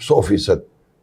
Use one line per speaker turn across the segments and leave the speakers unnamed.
100%,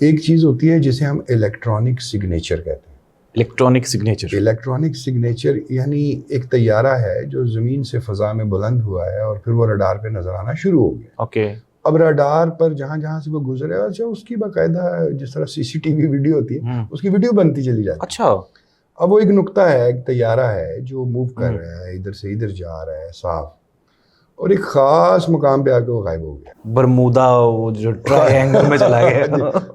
ایک چیز ہوتی ہے جسے ہم الیکٹرانک سگنیچر کہتے ہیں.
Electronic signature.
الیکٹرانک سگنیچر یعنی ایک طیارہ ہے جو زمین سے فضا میں بلند ہوا ہے اور پھر وہ رڈار پہ نظر آنا شروع ہو گیا.
اوکے.
اب رڈار پر جہاں جہاں سے وہ گزرے گا اچھا اس کی باقاعدہ جس طرح CCTV ویڈیو ہوتی ہے اس کی ویڈیو بنتی چلی جاتی ہے.
اچھا.
اب وہ ایک نقطہ ہے, ایک طیارہ ہے جو موو کر رہا ہے, ادھر سے ادھر جا رہا ہے صاف, اور ایک خاص مقام پہ آ کے وہ غائب ہو گیا.
برمودا وہ جو ٹرائنگل میں چلا گیا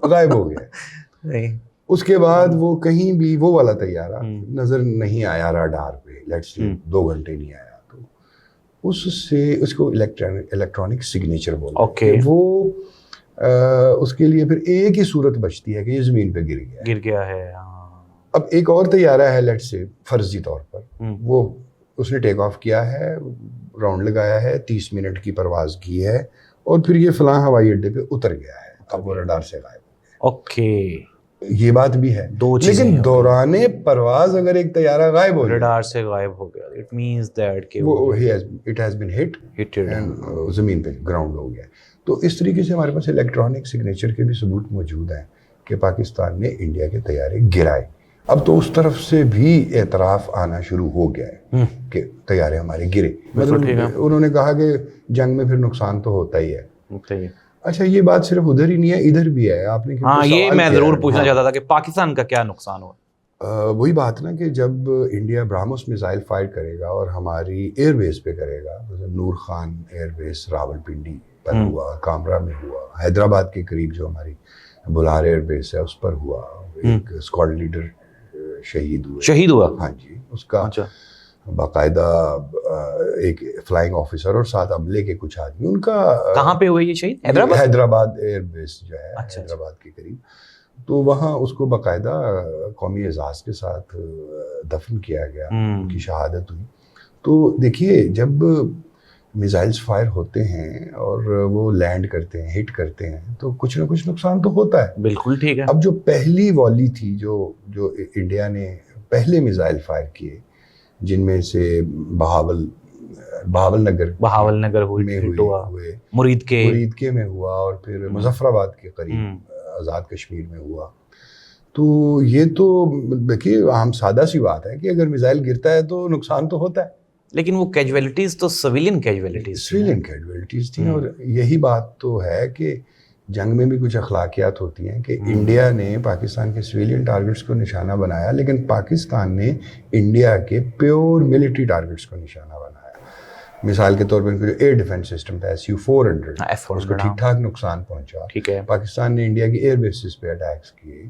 غائب ہو گیا. اس کے بعد وہ کہیں بھی وہ والا طیارہ نظر نہیں آیا رڈار پہ, لیٹس سے 2 گھنٹے نہیں آیا. تو اس سے اس کو الیکٹرانک سگنیچر بولتے ہیں. وہ اس کے لیے پھر ایک ہی صورت بچتی ہے کہ یہ زمین پہ گر گیا
ہے.
اب ایک اور طیارہ ہے لیٹس سے فرضی طور پر, وہ اس نے ٹیک آف کیا ہے, راؤنڈ لگایا ہے, 30 منٹ کی پرواز کی ہے اور پھر یہ فلاں ہوائی اڈے پہ اتر گیا ہے. اب وہ رڈار سے غائب ہو گیا.
اوکے.
یہ بات بھی ہے, لیکن دوران پرواز اگر ایک طیارہ غائب ہو گیا,
رڈار سے غائب ہو گیا, اٹ مینز دیٹ کہ
وہ it has been hit and زمین پہ گراؤنڈ ہو گیا. تو اس طریقے سے ہمارے پاس الیکٹرانک سگنیچر کے بھی ثبوت موجود ہیں کہ پاکستان نے انڈیا کے طیارے گرائے. اب تو اس طرف سے بھی اعتراف آنا شروع ہو گیا ہے کہ طیارے ہمارے گرے. مطلب انہوں نے کہا کہ جنگ میں پھر نقصان تو ہوتا ہی ہے. اچھا یہ بات صرف ادھر ہی نہیں ہے, ادھر بھی ہے. آپ نے
یہ میں ضرور پوچھنا چاہتا تھا کہ پاکستان کا کیا نقصان ہوا.
وہی بات نا کہ جب انڈیا برہموس میزائل فائر کرے گا اور ہماری ایئر بیس پہ کرے گا, نور خان ایئر بیس راول پنڈی پر ہوا, کامرا میں ہوا, حیدرآباد کے قریب جو ہماری بلار ایئر بیس ہے اس پر ہوا, ایک اسکواڈ لیڈر شہید ہوا. ہاں جی, اس کا باقاعدہ ایک فلائنگ آفیسر اور 7 عملے کے کچھ آدمی, ان کا
کہاں پہ ہوئے یہ شہید؟
حیدرآباد ایئر بیس جو ہے حیدرآباد کے قریب. تو وہاں اس کو باقاعدہ قومی اعزاز کے ساتھ دفن کیا گیا, ان کی شہادت ہوئی. تو دیکھیے جب میزائلز فائر ہوتے ہیں اور وہ لینڈ کرتے ہیں, ہٹ کرتے ہیں, تو کچھ نہ کچھ نقصان تو ہوتا ہے.
بالکل ٹھیک ہے.
اب جو پہلی والی تھی جو انڈیا نے پہلے میزائل فائر کیے, جن میں سے بہاول نگر ہوئے, مرید کے میں ہوا, اور پھر مظفر آباد کے قریب آزاد کشمیر میں ہوا. تو یہ تو دیکھیے عام سادہ سی بات ہے کہ اگر میزائل گرتا ہے تو نقصان تو ہوتا ہے,
لیکن وہ کیجویلٹیز تو سویلین کیجویلٹیز
تھیں. اور یہی بات تو ہے کہ جنگ میں بھی کچھ اخلاقیات ہوتی ہیں کہ انڈیا نے پاکستان کے سویلین ٹارگٹس کو نشانہ بنایا, لیکن پاکستان نے انڈیا کے پیور ملٹری ٹارگٹس کو نشانہ بنایا. مثال کے طور پر ان کا جو ایئر ڈیفنس سسٹم تھا Su-400, اس کو ٹھیک ٹھاک نقصان پہنچا. پاکستان نے انڈیا کی ایئر بیسز پہ اٹیکس کیے.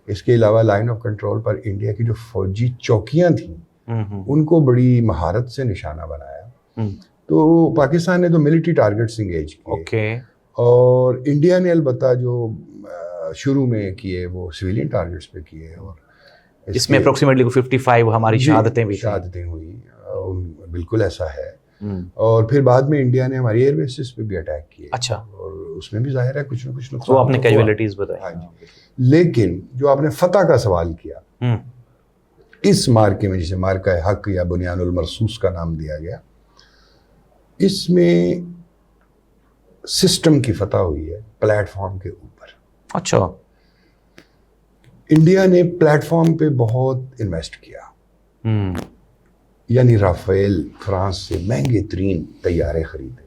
اس کے علاوہ line of control per India کی جو فوجی چوکیاں تھیں ان کو بڑی مہارت سے نشانہ بنایا. تو پاکستان نے تو ملٹری ٹارگٹس انگیج کیے, اور انڈیا نے البتہ جو شروع میں کیے وہ سویلین ٹارگٹس پہ کیے, اور
اس میں اپروکسیمیٹلی 55 ہماری شہادتیں
ہوئی. بالکل ایسا ہے. اور پھر بعد میں انڈیا نے ہماری ایئر بیسز پہ بھی اٹیک کیے.
اچھا.
اور اس میں بھی ظاہر ہے کچھ نہ کچھ نقصان.
وہ آپ نے کیجویلٹیز بتائی.
لیکن جو آپ نے فتح کا سوال کیا, اس مارکے میں جسے مارکہ حق یا بنیان المرصوص کا نام دیا گیا, اس میں سسٹم کی فتح ہوئی ہے پلیٹ فارم کے اوپر.
اچھا.
انڈیا نے پلیٹ فارم پہ بہت انویسٹ کیا, یعنی رافیل فرانس سے مہنگے ترین طیارے خریدے,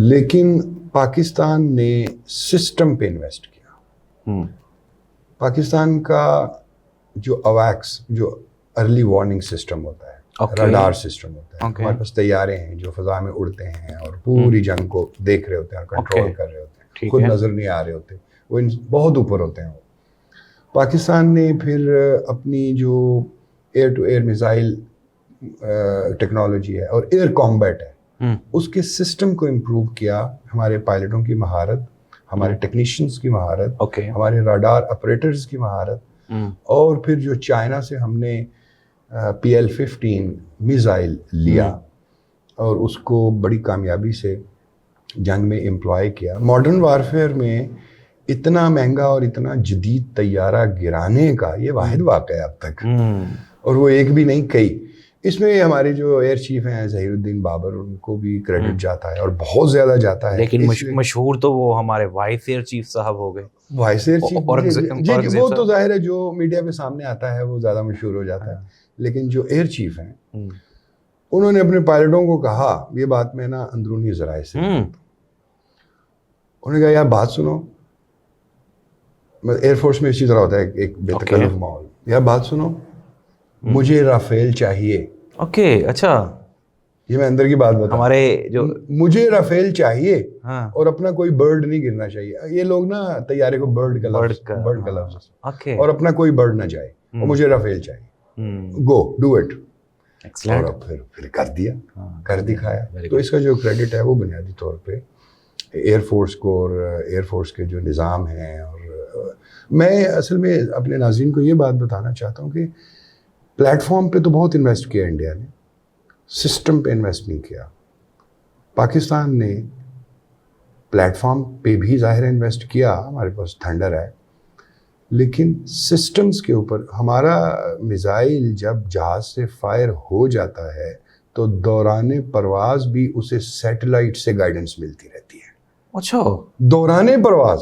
لیکن پاکستان نے سسٹم پہ انویسٹ کیا. پاکستان کا جو اویکس جو ارلی وارننگ سسٹم ہوتا ہے, رڈار سسٹم ہوتا ہے, ہمارے پاس طیارے ہیں جو فضا میں اڑتے ہیں اور پوری جنگ کو دیکھ رہے ہوتے ہیں اور کنٹرول کر رہے ہوتے ہیں, خود نظر نہیں آ رہے ہوتے, وہ بہت اوپر ہوتے ہیں. پاکستان نے پھر اپنی جو air to air missile technology ہے اور ایئر کامبیٹ ہے, اس کے سسٹم کو امپروو کیا. ہمارے پائلٹوں کی مہارت, ہمارے ٹیکنیشینز کی مہارت, ہمارے راڈار آپریٹرز کی مہارت, اور پھر جو چائنا سے ہم نے PL-15 میزائل لیا اور اس کو بڑی کامیابی سے جنگ میں امپلائی کیا. ماڈرن وارفیئر میں اتنا مہنگا اور اتنا جدید طیارہ گرانے کا یہ واحد واقعہ ہے اب تک, اور وہ ایک بھی نہیں کئی. اس میں ہمارے جو ایئر چیف ہیں ظہیر الدین بابر, ان کو بھی کریڈٹ جاتا ہے اور بہت زیادہ جاتا ہے.
لیکن مشہور تو وہ ہمارے وائس ایئر چیف صاحب ہو گئے.
وائس ایئر چیف جی وہ تو ظاہر ہے جو میڈیا پہ سامنے آتا ہے وہ زیادہ مشہور ہو جاتا ہے, لیکن جو ایئر چیف ہیں انہوں نے اپنے پائلٹوں کو کہا, یہ بات میں نا اندرونی ذرائع سے, انہوں نے کہا یار بات سنو, ایئر فورس میں اسی طرح ہوتا ہے ایک بے تکلف ماحول, یار بات سنو, مجھے رافیل چاہیے.
اوکے اچھا,
یہ میں اندر کی بات بتا,
ہمارے جو
مجھے رافیل چاہیے اور اپنا کوئی برڈ نہیں گرنا چاہیے. یہ لوگ نا طیارے کو برڈ کا لفظ اور اپنا کوئی برڈ نہ جائے, اور مجھے رافیل چاہیے, گو ڈو اٹ. اور پھر کر دیا, کر دکھایا. تو اس کا جو کریڈٹ ہے وہ بنیادی طور پہ ایئر فورس کو اور ایئر فورس کے جو نظام ہیں. اور میں اصل میں اپنے ناظرین کو یہ بات بتانا چاہتا ہوں کہ پلیٹ فارم پہ تو بہت انویسٹ کیا انڈیا نے, سسٹم پہ انویسٹ نہیں کیا. پاکستان نے پلیٹ فارم پہ بھی ظاہر انویسٹ کیا, ہمارے پاس تھنڈر ہے, لیکن سسٹمز کے اوپر ہمارا میزائل جب جہاز سے فائر ہو جاتا ہے تو دوران پرواز بھی اسے سیٹلائٹ سے گائیڈنس ملتی رہتی ہے.
اچھا,
دوران پرواز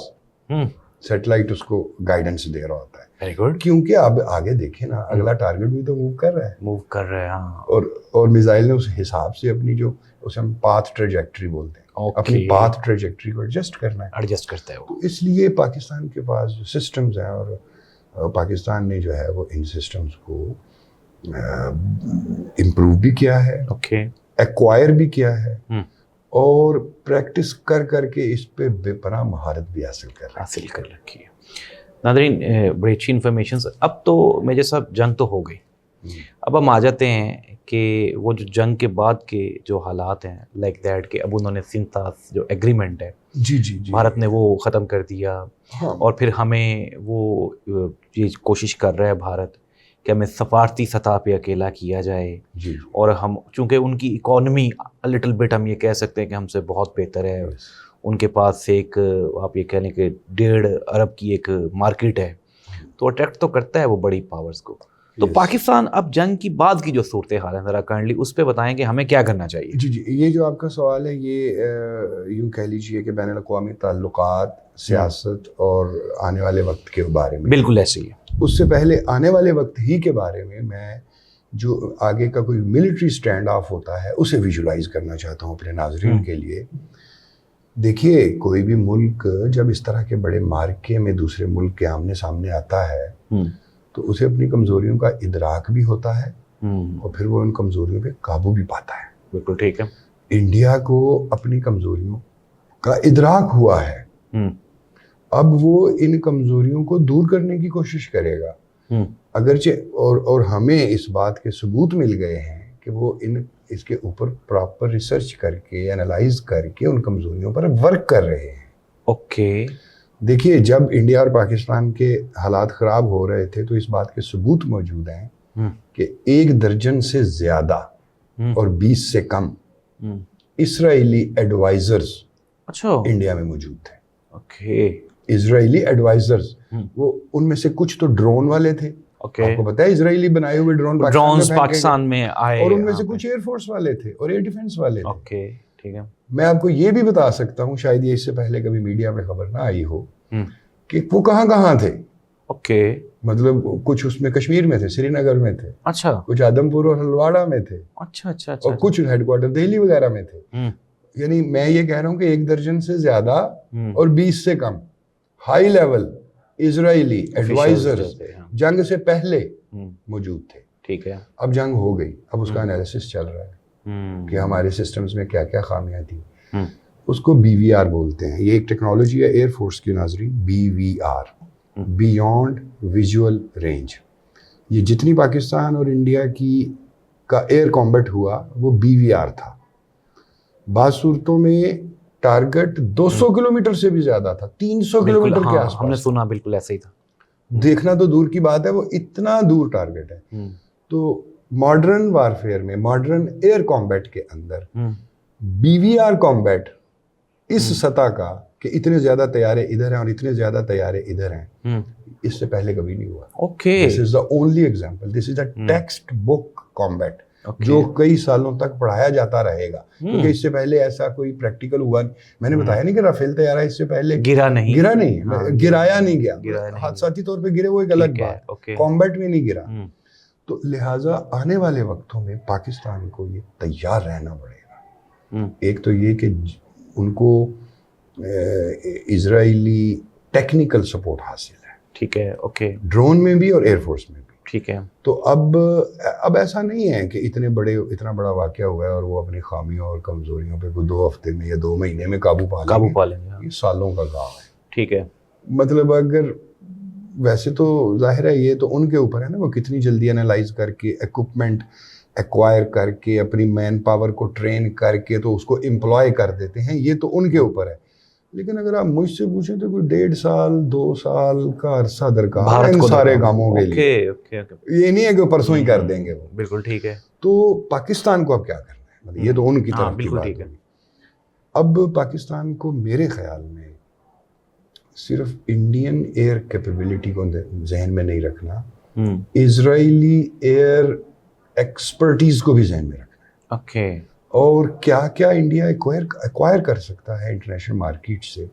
سیٹلائٹ اس کو گائیڈنس دے رہا ہوتا ہے.
ویری گڈ,
کیونکہ اب آگے دیکھیں نا, اگلا ٹارگٹ بھی تو موو کر رہا ہے.
ہاں,
اور میزائل نے اس حساب سے اپنی جو اسے ہم پاتھ ٹریجیکٹری بولتے ہیں, اپنی پاتھ ٹریجیکٹری کو ایڈجسٹ کرنا ہے,
ایڈجسٹ کرتا ہے وہ.
تو اس لیے پاکستان کے پاس جو سسٹمز ہیں, اور پاکستان نے جو ہے وہ ان سسٹمز کو امپروو بھی کیا ہے, ایکوائر بھی کیا ہے, اور پریکٹس کر کر کے اس پہ بے پناہ مہارت بھی حاصل کر
رکھی ہے. ناظرین, بڑی اچھی انفارمیشنز. اب تو میرے صاحب جنگ تو ہو گئی, اب ہم آ جاتے ہیں کہ وہ جو جنگ کے بعد کے جو حالات ہیں لائک دیٹ, کہ اب انہوں نے سنتاس جو ایگریمنٹ ہے
جی
بھارت نے وہ ختم کر دیا, اور پھر ہمیں وہ یہ کوشش کر رہا ہے بھارت کہ ہمیں سفارتی سطح پہ اکیلا کیا جائے, اور ہم چونکہ ان کی اکانومی لٹل بٹ ہم یہ کہہ سکتے ہیں کہ ہم سے بہت بہتر ہے, ان کے پاس ایک آپ یہ کہہ لیں کہ 1.5 ارب کی ایک مارکیٹ ہے, تو اٹریکٹ تو کرتا ہے وہ بڑی پاورز کو. تو پاکستان اب جنگ کی بعد کی جو صورتحال ہے ذرا کائنڈلی اس پہ بتائیں کہ ہمیں کیا کرنا چاہیے.
جی, یہ جو آپ کا سوال ہے یہ یوں کہہ لیجیے کہ بین الاقوامی تعلقات, سیاست اور آنے والے وقت کے بارے میں.
بالکل ایسے ہی ہے.
اس سے پہلے آنے والے وقت ہی کے بارے میں جو آگے کا کوئی ملٹری سٹینڈ آف ہوتا ہے اسے ویژولائز کرنا چاہتا ہوں اپنے ناظرین کے لیے. دیکھیے, کوئی بھی ملک جب اس طرح کے بڑے مارکے میں دوسرے ملک کے آمنے سامنے آتا ہے تو اسے اپنی کمزوریوں کا ادراک بھی ہوتا ہے, اور پھر وہ ان کمزوریوں پہ قابو بھی پاتا ہے.
بالکل ٹھیک ہے.
انڈیا کو اپنی کمزوریوں کا ادراک ہوا ہے, اب وہ ان کمزوریوں کو دور کرنے کی کوشش کرے گا, اگرچہ اور ہمیں اس بات کے ثبوت مل گئے ہیں کہ وہ اس کے اوپر پراپر ریسرچ کر کے انالائز کر کے ان کمزوریوں پر ورک کر رہے ہیں.
اوکے,
دیکھیے, جب انڈیا اور پاکستان کے حالات خراب ہو رہے تھے تو اس بات کے ثبوت موجود ہیں کہ 1 درجن سے زیادہ اور 20 سے کم اسرائیلی ایڈوائزرز انڈیا میں موجود تھے.
اوکے,
اسرائیلی ایڈوائزرز, وہ ان میں سے کچھ تو ڈرون والے تھے. آپ کو پتا ہے اسرائیلی بنائے ہوئے ڈرون
پاکستان میں آئے,
اور ان میں سے کچھ ایئر فورس والے تھے اور ایئر ڈیفنس والے تھے.
اوکے, ٹھیک ہے.
میں آپ کو یہ بھی بتا سکتا ہوں, شاید یہ اس سے پہلے کبھی میڈیا میں خبر نہ آئی ہو, کہ وہ کہاں تھے.
اوکے,
مطلب کچھ اس میں کشمیر میں تھے, سری نگر میں تھے,
اچھا,
کچھ آدم پور اور ہلواڑہ میں تھے,
اچھا,
اور کچھ ہیڈ کوارٹر دہلی وغیرہ میں تھے. یعنی میں یہ کہہ رہا ہوں کہ 1 درجن سے زیادہ اور 20 سے کم ہائی لیول اسرائیلی ایڈوائزرز جنگ سے پہلے موجود تھے.
ٹھیک ہے.
اب جنگ ہو گئی, اب اس کا انالیسس چل رہا ہے کہ ہمارے سسٹمز میں کیا کیا خامیاں تھیں. اس کو BVR بولتے ہیں. یہ ایک ٹیکنالوجی ہے ایئر فورس کی ناظرین, BVR, بیونڈ ویژول رینج. یہ جتنی پاکستان اور انڈیا کی کا ایئر کامبیٹ ہوا وہ BVR تھا. بعض صورتوں میں ٹارگٹ 200 کلومیٹر سے بھی زیادہ تھا, 300 کلومیٹر کے آس پاس.
ہم نے سنا بالکل ایسا ہی تھا.
دیکھنا تو دور کی بات ہے, وہ اتنا دور ٹارگٹ ہے. تو ماڈرن وارفیئر میں, ماڈرن ایئر کامبیٹ کے اندر BVR کامبیٹ اس سطح کا کہ اتنے زیادہ طیارے ادھر ہیں اور اتنے زیادہ طیارے ادھر ہیں, اس سے پہلے کبھی نہیں ہوا.
Okay,
this is the only example, this is the text book combat. جو کئی سالوں تک پڑھایا جاتا رہے گا, کیونکہ اس سے پہلے ایسا کوئی پریکٹیکل ہوا نہیں. میں نے بتایا نہیں کہ رافیل طیارہ اس سے پہلے گرا نہیں, گرایا نہیں گیا, حادثاتی طور پہ گرے وہ ایک الگ بات, کامبیٹ میں نہیں گرا. تو لہٰذا آنے والے وقتوں میں پاکستان کو یہ تیار رہنا پڑے گا. ایک تو یہ کہ ان کو اسرائیلی ٹیکنیکل سپورٹ حاصل ہے,
ٹھیک ہے, اوکے,
ڈرون میں بھی اور ایئر فورس میں بھی,
ٹھیک ہے.
تو اب ایسا نہیں ہے کہ اتنا بڑا واقعہ ہوا ہے اور وہ اپنی خامیوں اور کمزوریوں پہ 2 ہفتے میں یا 2 مہینے میں قابو پا لیں گے. یہ سالوں کا کام ہے,
ٹھیک ہے.
مطلب اگر ویسے تو ظاہر ہے یہ تو ان کے اوپر ہے نا, وہ کتنی جلدی انالائز کر کے ایکوپمنٹ ایکوائر کر کے اپنی مین پاور کو ٹرین کر کے تو اس کو امپلائے کر دیتے ہیں, یہ تو ان کے اوپر ہے. لیکن اگر آپ مجھ سے پوچھیں تو کوئی 1.5 سال 2 سال کا عرصہ درکار ہے ان سارے کاموں کے لیے. یہ نہیں ہے کہ پرسوں ہی کر دیں گے وہ.
بالکل ٹھیک ہے.
تو پاکستان کو اب کیا کرنا ہے, مطلب یہ تو ان کی طرف کی بات ہے. اب پاکستان کو میرے خیال میں صرف انڈین ایئر کیپیبلٹی کو ذہن میں نہیں رکھنا, اسرائیلی ایئر ایکسپرٹیز کو بھی ذہن میں رکھنا ہے.
اوکے.
اور کیا کیا انڈیا ایکوائر کر سکتا ہے انٹرنیشنل مارکیٹ سے.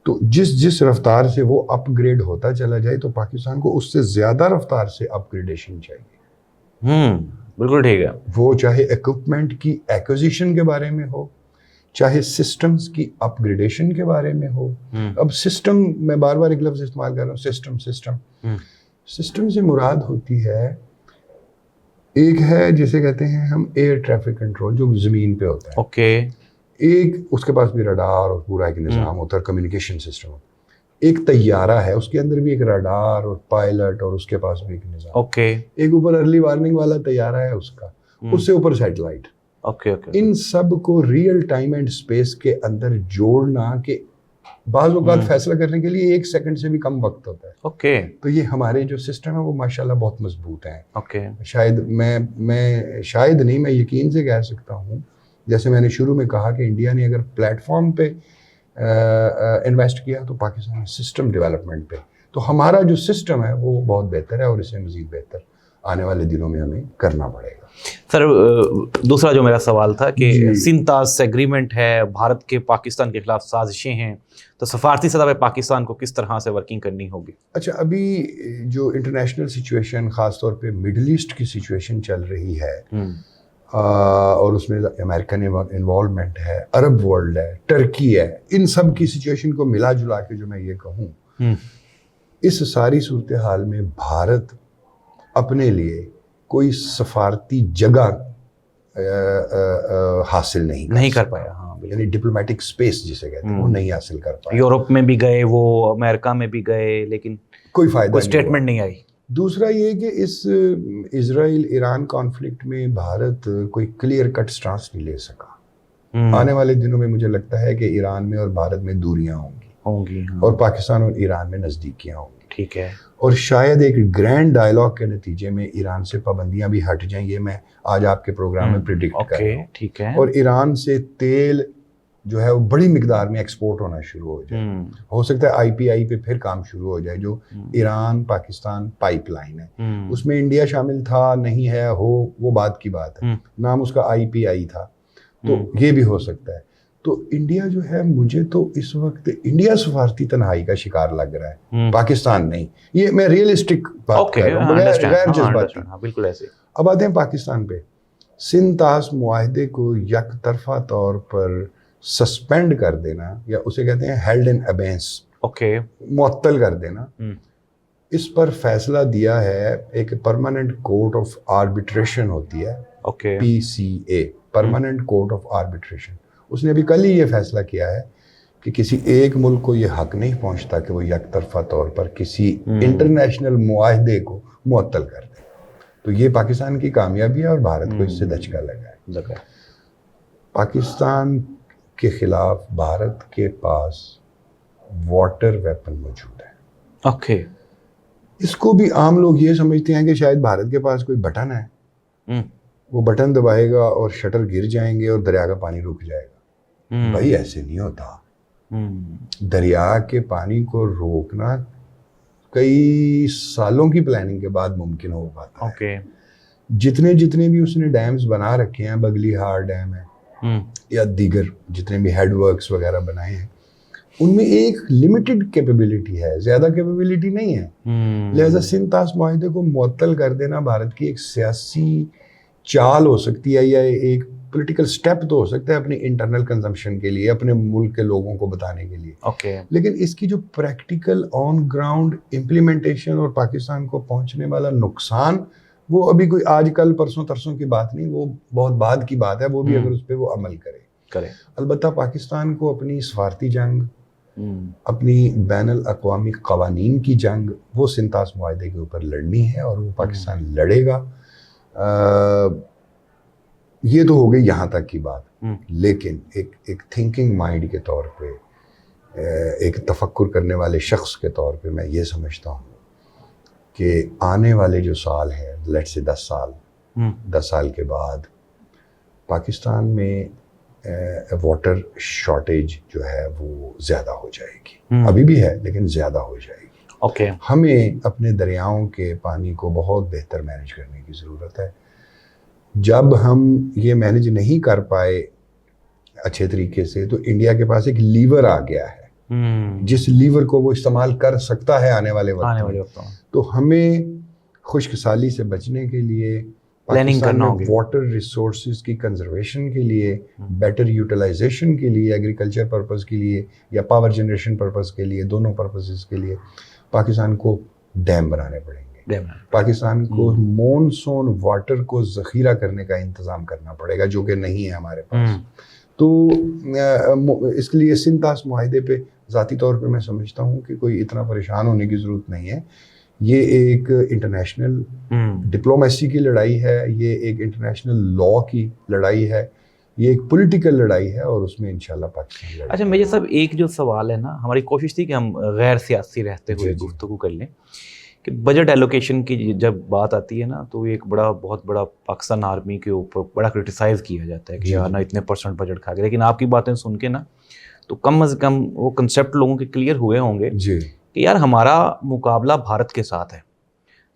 تو جس رفتار سے وہ اپ گریڈ ہوتا چلا جائے تو پاکستان کو اس سے زیادہ رفتار سے اپ گریڈیشن چاہیے.
بالکل ٹھیک ہے. وہ
چاہے ایکوپمنٹ کی ایکوزیشن کے بارے میں ہو, چاہے سسٹمز کی اپ گریڈیشن کے بارے میں ہو. اب سسٹم, میں بار بار ایک لفظ استعمال کر رہا ہوں, سسٹم سے مراد ہوتی ہے, ایک ہے جسے کہتے ہیں ہم ایئر ٹریفک کنٹرول جو زمین پہ ہوتا ہے.
اوکے.
ایک اس کے پاس بھی رڈار اور پورا ایک نظام ہوتا ہے, کمیونیکیشن سسٹم ہوتا ہے. ایک طیارہ ہے, اس کے اندر بھی ایک رڈار اور پائلٹ اور اس کے پاس بھی ایک نظام.
اوکے.
ایک اوپر ارلی وارننگ والا طیارہ ہے اس کا, اس سے اوپر سیٹلائٹ.
اوکے.
ان سب کو ریئل ٹائم اینڈ اسپیس کے اندر جوڑنا کہ بعض اوقات فیصلہ کرنے کے لیے 1 سیکنڈ سے بھی کم وقت ہوتا ہے.
اوکے.
تو یہ ہمارے جو سسٹم ہے وہ ماشاءاللہ بہت مضبوط ہیں.
اوکے.
شاید میں یقین سے کہہ سکتا ہوں, جیسے میں نے شروع میں کہا کہ انڈیا نے اگر پلیٹ فارم پہ انویسٹ کیا تو پاکستان نے سسٹم ڈیولپمنٹ پہ, تو ہمارا جو سسٹم ہے وہ بہت بہتر ہے اور اسے مزید بہتر آنے والے دنوں میں ہمیں کرنا پڑے گا.
سر دوسرا جو میرا سوال تھا کہ سنتاز ایگریمنٹ ہے, بھارت کے پاکستان کے خلاف سازشیں ہیں, تو سفارتی سطح پہ پاکستان کو کس طرح سے ورکنگ کرنی ہوگی؟
اچھا, ابھی جو انٹرنیشنل سچویشن خاص طور پہ مڈل ایسٹ کی سچویشن چل رہی ہے اور اس میں امریکن انوالومنٹ ہے, عرب ورلڈ ہے, ٹرکی ہے, ان سب کی سچویشن کو ملا جلا کے جو میں یہ کہوں, اس ساری صورتحال میں بھارت اپنے لیے کوئی سفارتی جگہ حاصل نہیں کر پایا. یعنی ڈپلومیٹک سپیس جسے کہتے ہیں وہ نہیں حاصل کر پایا.
یورپ میں بھی گئے, وہ امریکہ میں بھی گئے, لیکن
کوئی فائدہ,
کوئی اسٹیٹمنٹ نہیں آئی.
دوسرا یہ کہ اس اسرائیل ایران کانفلکٹ میں بھارت کوئی کلیئر کٹ سٹانس نہیں لے سکا. آنے والے دنوں میں مجھے لگتا ہے کہ ایران میں اور بھارت میں دوریاں ہوں گی اور پاکستان اور ایران میں نزدیکیاں ہوں گی.
ٹھیک ہے.
اور شاید ایک گرینڈ ڈائلاگ کے نتیجے میں ایران سے پابندیاں بھی ہٹ جائیں, یہ میں آج آپ کے پروگرام میں پریڈکٹ کر رہا ہوں.
ٹھیک ہے.
اور ایران سے تیل جو ہے وہ بڑی مقدار میں ایکسپورٹ ہونا شروع ہو جائے. ہو سکتا ہے IPI پہ پھر کام شروع ہو جائے, جو ایران پاکستان پائپ لائن ہے. اس میں انڈیا شامل تھا نہیں ہے, وہ بات کی بات ہے, نام اس کا IPI تھا, تو یہ بھی ہو سکتا ہے. تو انڈیا جو ہے, مجھے تو اس وقت انڈیا سفارتی تنہائی کا شکار لگ رہا ہے, پاکستان نہیں. یہ میں ریئلسٹک بات کر رہا ہوں, غیر جذباتی.
بالکل ایسے.
اب آتے ہیں پاکستان پہ. سنتاز معاہدے کو یک طرفہ طور پر سسپینڈ کر دینا, یا اسے کہتے ہیں ہیلڈ ان ابینس, معطل کر دینا, اس پر فیصلہ دیا ہے ایک پرماننٹ کورٹ آف آربیٹریشن ہوتی ہے, PCA, permanent court of arbitration. اس نے ابھی کل ہی یہ فیصلہ کیا ہے کہ کسی ایک ملک کو یہ حق نہیں پہنچتا کہ وہ یک طرفہ طور پر کسی انٹرنیشنل معاہدے کو معطل کر دے. تو یہ پاکستان کی کامیابی ہے اور بھارت کو اس سے دھچکا لگا ہے. پاکستان کے خلاف بھارت کے پاس واٹر ویپن موجود ہے. اس کو بھی عام لوگ یہ سمجھتے ہیں کہ شاید بھارت کے پاس کوئی بٹن ہے, وہ بٹن دبائے گا اور شٹر گر جائیں گے اور دریا کا پانی رک جائے گا. بھائی ایسے نہیں ہوتا. دریا کے پانی کو روکنا کئی سالوں کی پلاننگ کے بعد ممکن ہو پاتا ہے. جتنے بھی اس نے ڈیمز بنا رکھے ہیں, بگلی ہار ڈیم ہے یا دیگر جتنے بھی ہیڈ ورکس وغیرہ بنائے ہیں, ان میں ایک لمیٹڈ کیپیبلٹی ہے, زیادہ کیپیبلٹی نہیں ہے. لہٰذا سندھ طاس معاہدے کو معطل کر دینا بھارت کی ایک سیاسی چال ہو سکتی ہے, یا ایک پولیٹیکل سٹیپ تو ہو سکتا ہے اپنی انٹرنل کنزمپشن کے لیے, اپنے ملک کے لوگوں کو بتانے کے لیے. لیکن اس کی جو پریکٹیکل آن گراؤنڈ امپلیمنٹیشن اور پاکستان کو پہنچنے والا نقصان, وہ ابھی کوئی آج کل پرسوں ترسوں کی بات نہیں, وہ بہت بعد کی بات ہے. وہ بھی اگر اس پہ وہ عمل کرے. البتہ پاکستان کو اپنی سفارتی جنگ, اپنی بین الاقوامی قوانین کی جنگ, وہ سندھ طاس معاہدے کے اوپر لڑنی ہے, اور وہ پاکستان لڑے گا. یہ تو ہو گئی یہاں تک کی بات. لیکن ایک تھنکنگ مائنڈ کے طور پہ, ایک تفکر کرنے والے شخص کے طور پہ میں یہ سمجھتا ہوں کہ آنے والے جو سال ہیں, لیٹ سے 10 سال کے بعد پاکستان میں واٹر شارٹیج جو ہے وہ زیادہ ہو جائے گی. ابھی بھی ہے لیکن زیادہ ہو جائے گی. ہمیں اپنے دریاؤں کے پانی کو بہت بہتر مینیج کرنے کی ضرورت ہے. جب ہم یہ مینیج نہیں کر پائے اچھے طریقے سے, تو انڈیا کے پاس ایک لیور آ گیا ہے, جس لیور کو وہ استعمال کر سکتا ہے آنے والے وقت میں. تو ہمیں خشک سالی سے بچنے کے لیے, پاکستان میں واٹر ریسورسز کی کنزرویشن کے لیے, بیٹر یوٹیلائزیشن کے لیے, ایگریکلچر پرپز کے لیے یا پاور جنریشن پرپز کے لیے, دونوں پرپزز کے لیے پاکستان کو ڈیم بنانے پڑیں گے. پاکستان کو مونسون واٹر کو ذخیرہ کرنے کا انتظام کرنا پڑے گا, جو کہ نہیں ہے ہمارے پاس. تو اس کے لیے سندھ طاس معاہدے پہ ذاتی طور پہ میں سمجھتا ہوں کہ کوئی اتنا پریشان ہونے کی ضرورت نہیں ہے. یہ ایک انٹرنیشنل ڈپلومیسی کی لڑائی ہے, یہ ایک انٹرنیشنل لا کی لڑائی ہے, یہ ایک پولیٹیکل لڑائی ہے, اور اس میں انشاءاللہ پاکستان لڑے.
اچھا میجر صاحب, ایک جو سوال ہے نا, ہماری کوشش تھی کہ ہم غیر سیاسی رہتے ہوئے گفتگو کر لیں, کہ بجٹ ایلوکیشن کی جب بات آتی ہے نا, تو ایک بہت بڑا پاکستان آرمی کے اوپر بڑا کرٹیسائز کیا جاتا ہے کہ یار نا اتنے % بجٹ کھا گئے. لیکن آپ کی باتیں سن کے نا, تو کم از کم وہ کنسیپٹ لوگوں کے کلیئر ہوئے ہوں گے کہ یار ہمارا مقابلہ بھارت کے ساتھ ہے.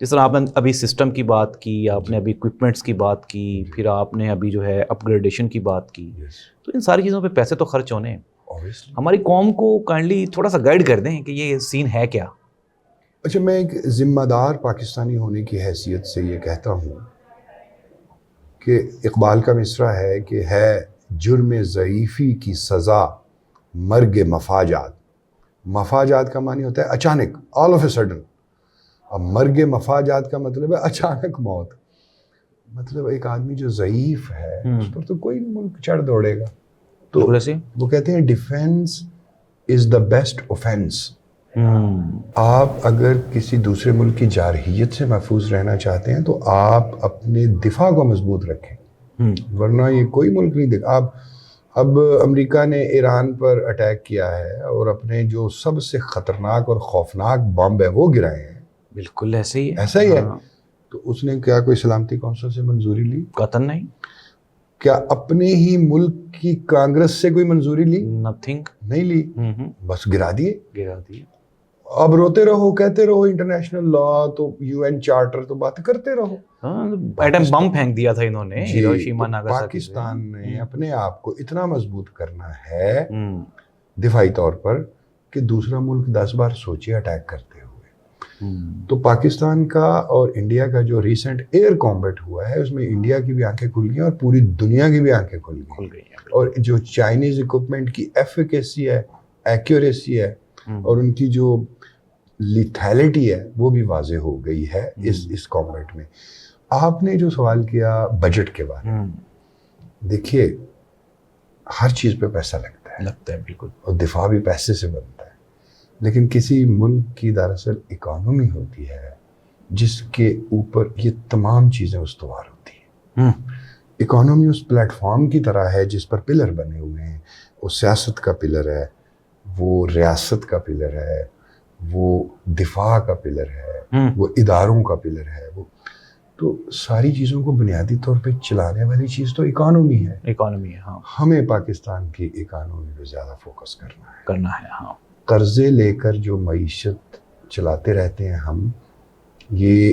جس طرح آپ نے ابھی سسٹم کی بات کی, آپ نے ابھی اکوپمنٹس کی بات کی, پھر آپ نے ابھی جو ہے اپ گریڈیشن کی بات کی, تو ان ساری چیزوں پہ پیسے تو خرچ ہونے ہیں. ہماری قوم کو کائنڈلی تھوڑا سا گائیڈ کر دیں کہ یہ سین ہے کیا.
اچھا, میں ایک ذمہ دار پاکستانی ہونے کی حیثیت سے یہ کہتا ہوں کہ اقبال کا مصرع ہے کہ ہے جرم ضعیفی کی سزا مرگ مفاجات. مفاجات کا معنی ہوتا ہے اچانک, آل آف اے سڈن. اب مرگ مفاجات کا مطلب ہے اچانک موت. مطلب ایک آدمی جو ضعیف ہے اس پر تو کوئی ملک چڑھ دوڑے گا. تو وہ کہتے ہیں defence is the best offence. آپ اگر کسی دوسرے ملک کی جارحیت سے محفوظ رہنا چاہتے ہیں تو آپ اپنے دفاع کو مضبوط رکھیں, ورنہ یہ کوئی ملک نہیں دیکھا. اب امریکہ نے ایران پر اٹیک کیا ہے اور اپنے جو سب سے خطرناک اور خوفناک بم ہے وہ گرائے ہیں.
بالکل ایسا ہی
ہے. تو اس نے کیا کوئی سلامتی کونسل سے منظوری لی؟
قطعاً نہیں.
کیا اپنے ہی ملک کی کانگریس سے کوئی منظوری لی؟
نتھنگ. نہیں
لی, بس گرا دیے. اب روتے رہو, کہتے رہو انٹرنیشنل لا تو UN چارٹر تو بات کرتے رہو.
ایٹم بم پھینک دیا تھا انہوں نے ہیروشیما ناگاساکی.
پاکستان نے اپنے آپ کو اتنا مضبوط کرنا ہے دفاعی طور پر کہ دوسرا ملک 10 بار سوچے اٹیک کرتے ہوئے. تو پاکستان کا اور انڈیا کا جو ریسنٹ ایئر کامبیٹ ہوا ہے, اس میں انڈیا کی بھی آنکھیں کھل گئی اور پوری دنیا کی بھی آنکھیں کھل گئی. اور جو چائنیز اکوپمنٹ کی ایفیکیسی ہے, ایکیوریسی ہے, اور ان کی جو لیتھیلٹی ہے وہ بھی واضح ہو گئی ہے اس کامبیٹ میں. آپ نے جو سوال کیا بجٹ کے بارے میں, دیکھیے ہر چیز پہ پیسہ لگتا ہے بالکل, اور دفاع بھی پیسے سے بنتا ہے. لیکن کسی ملک کی دراصل اکانومی ہوتی ہے جس کے اوپر یہ تمام چیزیں استوار ہوتی ہیں. اکانومی اس پلیٹ فارم کی طرح ہے جس پر پلر بنے ہوئے ہیں. وہ سیاست کا پلر ہے, وہ ریاست کا پلر ہے, وہ دفاع کا پلر ہے, وہ اداروں کا پلر ہے. وہ تو ساری چیزوں کو بنیادی طور پہ چلانے والی چیز تو اکانومی ہے.
ہاں.
ہمیں پاکستان کی اکانومی پہ زیادہ فوکس کرنا ہے.
ہاں.
قرضے لے کر جو معیشت چلاتے رہتے ہیں ہم, یہ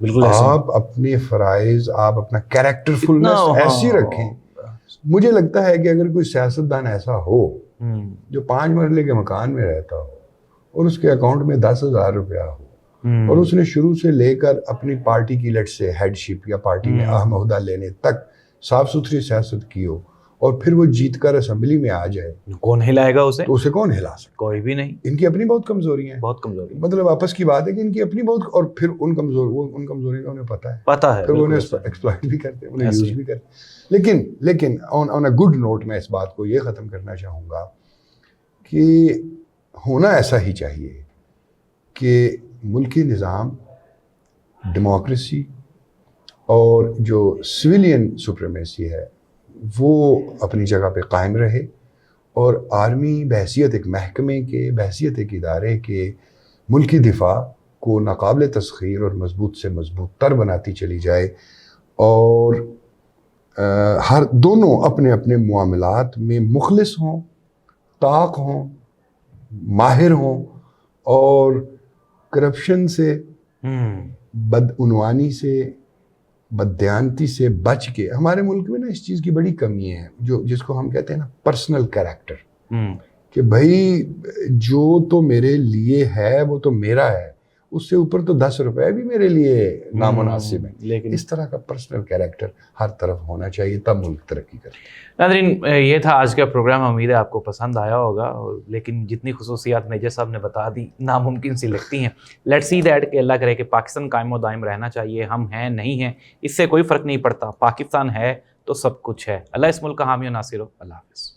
بالکل
آپ اپنے فرائض، آپ اپنا کیریکٹر فلنس ایسی رکھیں. مجھے لگتا ہے کہ اگر کوئی سیاستدان ایسا ہو جو 5 مرلے کے مکان میں رہتا ہو اور اس کے اکاؤنٹ میں 10,000 روپیہ ہو اور اس نے شروع سے لے کر اپنی پارٹی کی لیٹ سے ہیڈ شپ یا پارٹی میں اہم عہدہ لینے تک صاف ستھری سیاست کی ہو اور پھر وہ جیت کر اسمبلی میں آ جائے،
کون ہلائے گا اسے؟
تو اسے کون ہلا سکتا؟
کوئی بھی نہیں.
ان کی اپنی بہت کمزوریاں ہیں،
بہت کمزوری.
مطلب آپس کی بات ہے کہ ان کی اپنی بہت، اور پھر ان کمزوریوں کا انہیں پتہ ہے، پھر وہ انہیں ایکسپلائٹ بھی کرتے ہیں، انہیں یوز بھی کرتے ہیں. لیکن آن اے گڈ نوٹ میں اس بات کو یہ ختم کرنا چاہوں گا کہ ہونا ایسا ہی چاہیے کہ ملکی نظام، ڈیموکریسی اور جو سویلین سپریمیسی ہے وہ اپنی جگہ پہ قائم رہے، اور آرمی بحیثیت ایک محکمے کے، بحیثیت ایک ادارے کے ملکی دفاع کو ناقابل تسخیر اور مضبوط سے مضبوط تر بناتی چلی جائے، اور ہر دونوں اپنے اپنے معاملات میں مخلص ہوں، طاق ہوں، ماہر ہوں، اور کرپشن سے، بدعنوانی سے، بددیانتی سے بچ کے. ہمارے ملک میں نا اس چیز کی بڑی کمی ہے جس کو ہم کہتے ہیں نا پرسنل کیریکٹر، کہ بھائی جو تو میرے لیے ہے وہ تو میرا ہے، اس سے اوپر تو 10 روپے بھی میرے لیے نامناسب ہیں.
لیکن
اس طرح کا پرسنل کیریکٹر ہر طرف ہونا چاہیے، تب ملک ترقی کرے.
ناظرین، یہ تھا آج کا پروگرام. امید ہے آپ کو پسند آیا ہوگا، لیکن جتنی خصوصیات میجر صاحب نے بتا دی ناممکن سی لگتی ہیں. لیٹ سی دیٹ کہ اللہ کرے کہ پاکستان قائم و دائم رہنا چاہیے. ہم ہیں نہیں ہیں اس سے کوئی فرق نہیں پڑتا، پاکستان ہے تو سب کچھ ہے. اللہ اس ملک کا حامی و ناصر ہو. اللہ حافظ.